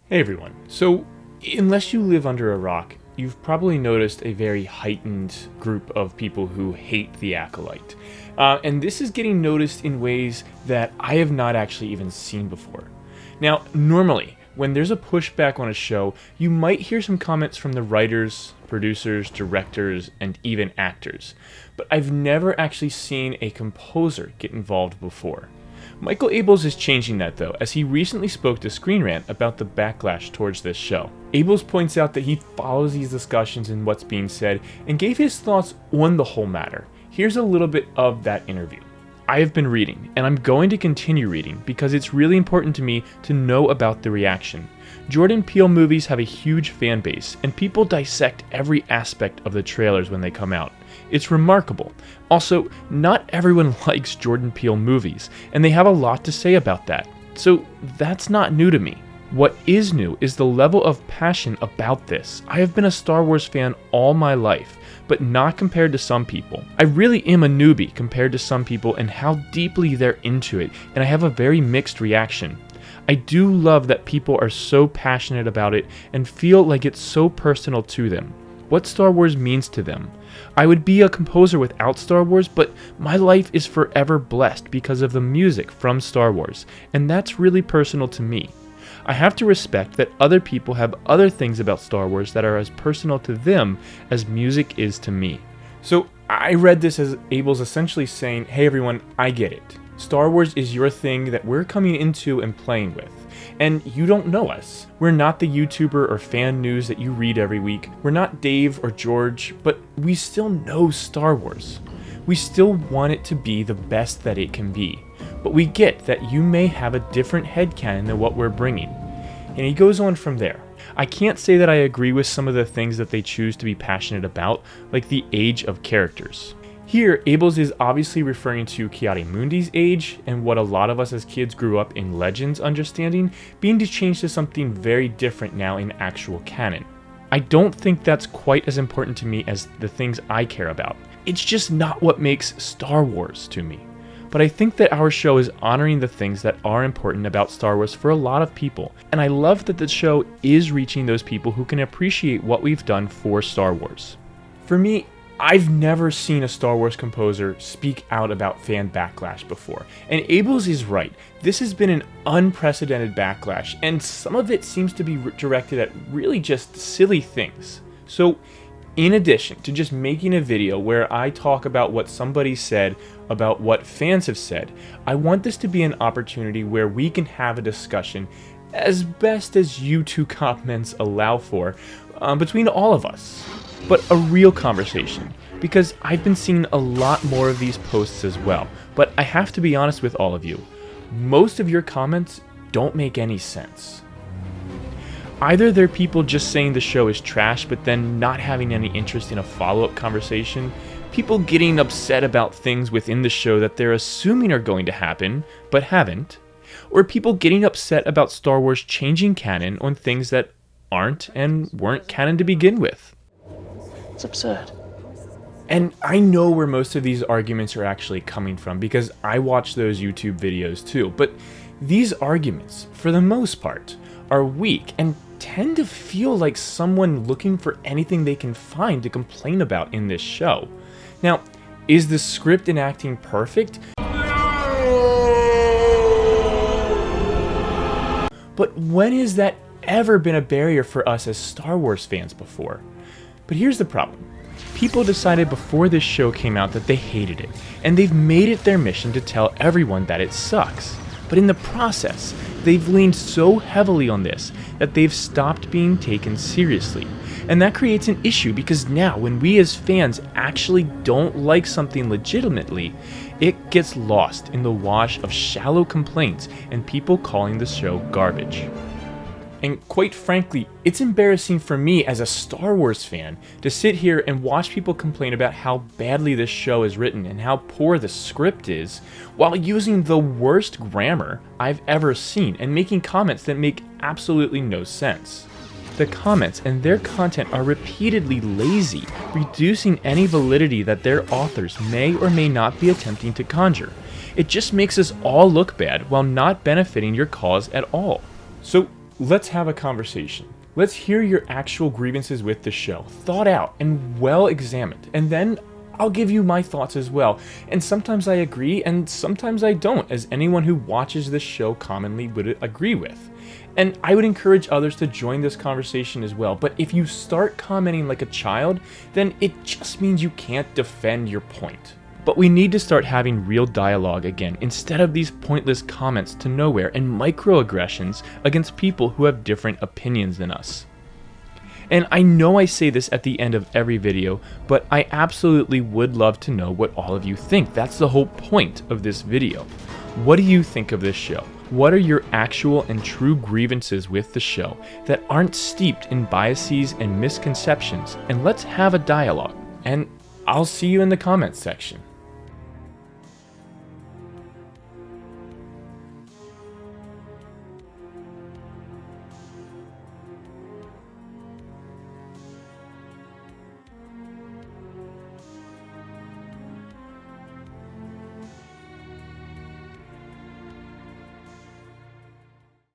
Hey everyone. So, unless you live under a rock, you've probably noticed a very heightened group of people who hate the Acolyte. And this is getting noticed in ways that I have not actually even seen before. Now, normally, when there's a pushback on a show, you might hear some comments from the writers, producers, directors, and even actors. But I've never actually seen a composer get involved before. Michael Abels is changing that though, as he recently spoke to Screen Rant about the backlash towards this show. Abels points out that he follows these discussions and what's being said, and gave his thoughts on the whole matter. Here's a little bit of that interview. I have been reading, and I'm going to continue reading, because it's really important to me to know about the reaction. Jordan Peele movies have a huge fan base, and people dissect every aspect of the trailers when they come out. It's remarkable. Also, not everyone likes Jordan Peele movies, and they have a lot to say about that. So that's not new to me. What is new is the level of passion about this. I have been a Star Wars fan all my life, but not compared to some people. I really am a newbie compared to some people and how deeply they're into it, and I have a very mixed reaction. I do love that people are so passionate about it and feel like it's so personal to them. What Star Wars means to them. I would be a composer without Star Wars, but my life is forever blessed because of the music from Star Wars, and that's really personal to me. I have to respect that other people have other things about Star Wars that are as personal to them as music is to me. So I read this as Abels essentially saying, hey everyone, I get it. Star Wars is your thing that we're coming into and playing with. And you don't know us. We're not the YouTuber or fan news that you read every week. We're not Dave or George, but we still know Star Wars. We still want it to be the best that it can be. But we get that you may have a different headcanon than what we're bringing. And he goes on from there. I can't say that I agree with some of the things that they choose to be passionate about, like the age of characters. Here, Abels is obviously referring to Ki-Adi-Mundi's age, and what a lot of us as kids grew up in Legends understanding, being changed to something very different now in actual canon. I don't think that's quite as important to me as the things I care about. It's just not what makes Star Wars to me. But I think that our show is honoring the things that are important about Star Wars for a lot of people, and I love that the show is reaching those people who can appreciate what we've done for Star Wars. For me, I've never seen a Star Wars composer speak out about fan backlash before, and Abels is right. This has been an unprecedented backlash, and some of it seems to be directed at really just silly things. So, in addition to just making a video where I talk about what somebody said about what fans have said, I want this to be an opportunity where we can have a discussion as best as YouTube comments allow for between all of us. But a real conversation, because I've been seeing a lot more of these posts as well, but I have to be honest with all of you, most of your comments don't make any sense. Either they're people just saying the show is trash but then not having any interest in a follow-up conversation, people getting upset about things within the show that they're assuming are going to happen but haven't, or people getting upset about Star Wars changing canon on things that aren't and weren't canon to begin with. It's absurd. And I know where most of these arguments are actually coming from because I watch those YouTube videos too, but these arguments, for the most part, are weak and tend to feel like someone looking for anything they can find to complain about in this show. Now, is the script and acting perfect? But when has that ever been a barrier for us as Star Wars fans before? But here's the problem. People decided before this show came out that they hated it, and they've made it their mission to tell everyone that it sucks. But in the process, they've leaned so heavily on this that they've stopped being taken seriously. And that creates an issue because now when we as fans actually don't like something legitimately, it gets lost in the wash of shallow complaints and people calling the show garbage. And quite frankly, it's embarrassing for me as a Star Wars fan to sit here and watch people complain about how badly this show is written and how poor the script is, while using the worst grammar I've ever seen and making comments that make absolutely no sense. The comments and their content are repeatedly lazy, reducing any validity that their authors may or may not be attempting to conjure. It just makes us all look bad while not benefiting your cause at all. So let's have a conversation. Let's hear your actual grievances with the show, thought out and well examined, and then I'll give you my thoughts as well. And sometimes I agree and sometimes I don't, as anyone who watches this show commonly would agree with. And I would encourage others to join this conversation as well, but if you start commenting like a child, then it just means you can't defend your point. But we need to start having real dialogue again, instead of these pointless comments to nowhere and microaggressions against people who have different opinions than us. And I know I say this at the end of every video, but I absolutely would love to know what all of you think. That's the whole point of this video. What do you think of this show? What are your actual and true grievances with the show that aren't steeped in biases and misconceptions? And let's have a dialogue. And I'll see you in the comments section.